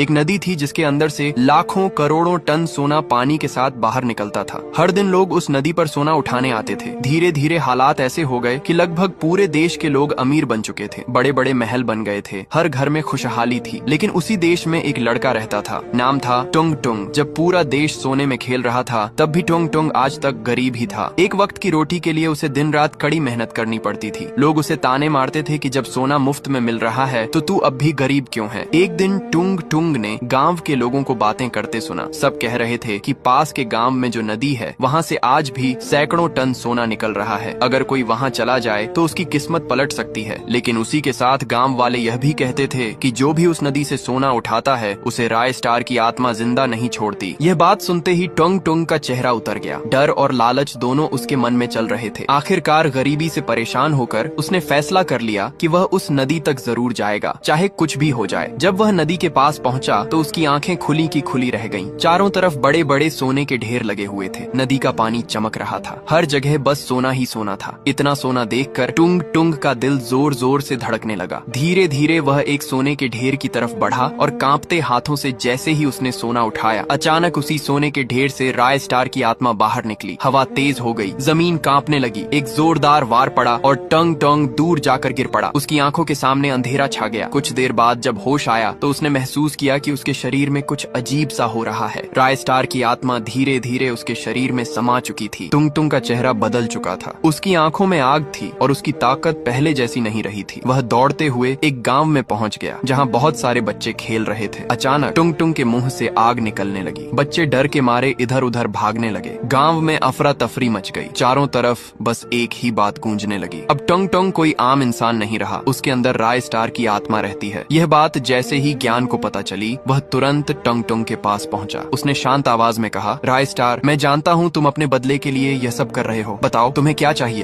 एक नदी थी जिसके अंदर से लाखों करोड़ों टन सोना पानी के साथ बाहर निकलता था। हर दिन लोग उस नदी पर सोना उठाने आते थे। धीरे धीरे हालात ऐसे हो गए कि लगभग पूरे देश के लोग अमीर बन चुके थे। बड़े बड़े महल बन गए थे, हर घर में खुशहाली थी। लेकिन उसी देश में एक लड़का रहता था, नाम था टुंग टुंग। जब पूरा देश सोने में खेल रहा था तब भी टुंग टुंग आज तक गरीब ही था। एक वक्त की रोटी के लिए उसे दिन रात कड़ी मेहनत करनी पड़ती थी। लोग उसे ताने मारते थे कि जब सोना मुफ्त में मिल रहा है तो तू अब भी गरीब क्यों है। एक दिन टुंग टुंग ने गांव के लोगों को बातें करते सुना। सब कह रहे थे कि पास के गांव में जो नदी है वहां से आज भी सैकड़ों टन सोना निकल रहा है। अगर कोई वहां चला जाए तो उसकी किस्मत पलट सकती है। लेकिन उसी के साथ गांव वाले यह भी कहते थे कि जो भी उस नदी से सोना उठाता है उसे राय स्टार की आत्मा जिंदा नहीं छोड़ती। यह बात सुनते ही टुंग टुंग का चेहरा उतर गया। डर और लालच दोनों उसके मन में चल रहे थे। आखिरकार गरीबी से परेशान होकर उसने फैसला कर लिया कि वह उस नदी तक जरूर जाएगा, चाहे कुछ भी हो जाए। जब वह नदी के पास पहुंचा तो उसकी आंखें खुली की खुली रह गईं। चारों तरफ बड़े बड़े सोने के ढेर लगे हुए थे। नदी का पानी चमक रहा था, हर जगह बस सोना ही सोना था। इतना सोना देखकर टुंग टुंग का दिल जोर जोर से धड़कने लगा। धीरे धीरे वह एक सोने के ढेर की तरफ बढ़ा और कांपते हाथों से जैसे ही उसने सोना उठाया, अचानक उसी सोने के ढेर से राय स्टार की आत्मा बाहर निकली। हवा तेज हो गई, जमीन कांपने लगी। एक जोरदार वार पड़ा और टंग टंग दूर जाकर गिर पड़ा। उसकी आंखों के सामने अंधेरा छा गया। कुछ देर बाद जब होश आया तो उसने महसूस किया कि उसके शरीर में कुछ अजीब सा हो रहा है। राय स्टार की आत्मा धीरे धीरे उसके शरीर में समा चुकी थी। टुंग टुंग का चेहरा बदल चुका था। उसकी आंखों में आग थी और उसकी ताकत पहले जैसी नहीं रही थी। वह दौड़ते हुए एक गांव में पहुंच गया जहां बहुत सारे बच्चे खेल रहे थे। अचानक टुंग टुंग के मुंह से आग निकलने लगी। बच्चे डर के मारे इधर उधर भागने लगे। गांव में अफरा तफरी मच गई। चारों तरफ बस एक ही बात गूंजने लगी, अब टुंग टुंग कोई आम इंसान नहीं रहा, उसके अंदर राय स्टार की आत्मा रहती है। यह बात जैसे ही ज्ञान को पता चली वह तुरंत टुंग टुंग के पास पहुंचा। उसने शांत आवाज में कहा, राय स्टार, मैं जानता हूँ तुम अपने बदले के लिए यह सब कर रहे हो। बताओ तुम्हें क्या चाहिए।